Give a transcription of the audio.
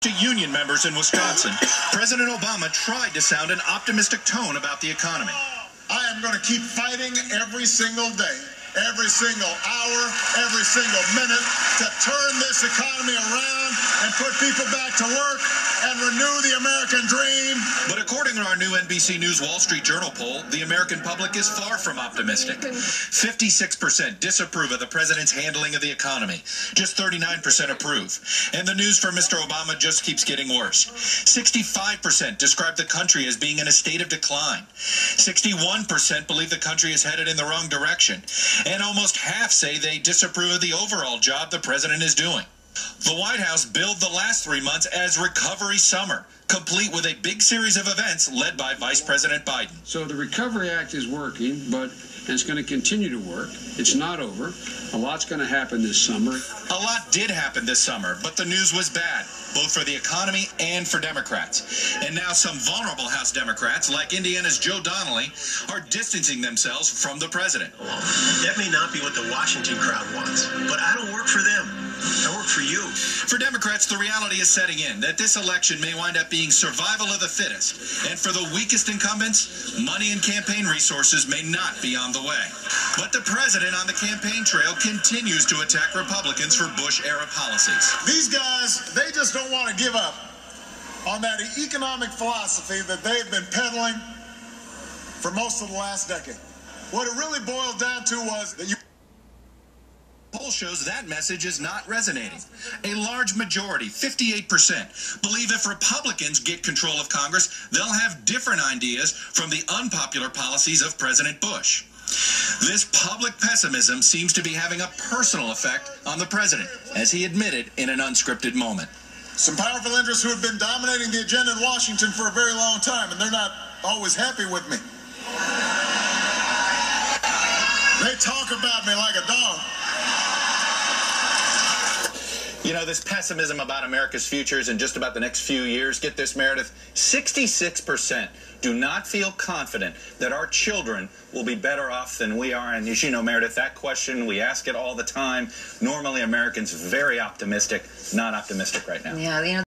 To union members in Wisconsin, President Obama tried to sound an optimistic tone about the economy. I am going to keep fighting every single day, every single hour, every single minute to turn this economy around and put people back to work and renew the American dream. But according to our new NBC News Wall Street Journal poll, the American public is far from optimistic. 56% disapprove of the president's handling of the economy. Just 39% approve. And the news for Mr. Obama just keeps getting worse. 65% describe the country as being in a state of decline. 61% believe the country is headed in the wrong direction. And almost half say they disapprove of the overall job the president is doing. The White House billed the last 3 months as recovery summer, complete with a big series of events led by Vice President Biden. So the Recovery Act is working, but it's going to continue to work. It's not over. A lot's going to happen this summer. A lot did happen this summer, but the news was bad, both for the economy and for Democrats. And now some vulnerable House Democrats, like Indiana's Joe Donnelly, are distancing themselves from the president. That may not be what the Washington crowd wants, but I don't work for them. I work for you. For Democrats, the reality is setting in that this election may wind up being survival of the fittest. And for the weakest incumbents, money and campaign resources may not be on the way. But the president on the campaign trail continues to attack Republicans for Bush-era policies. These guys, they just don't want to give up on that economic philosophy that they've been peddling for most of the last decade. What it really boiled down to was that Poll shows that message is not resonating. A large majority, 58%, believe if Republicans get control of Congress, they'll have different ideas from the unpopular policies of President Bush. This public pessimism seems to be having a personal effect on the president, as he admitted in an unscripted moment. Some powerful interests who have been dominating the agenda in Washington for a very long time, and they're not always happy with me. They talk about me like a dog. You know, this pessimism about America's futures and just about the next few years, get this, Meredith, 66% do not feel confident that our children will be better off than we are. And as you know, Meredith, that question, we ask it all the time. Normally, Americans very optimistic, not optimistic right now. Yeah, you know.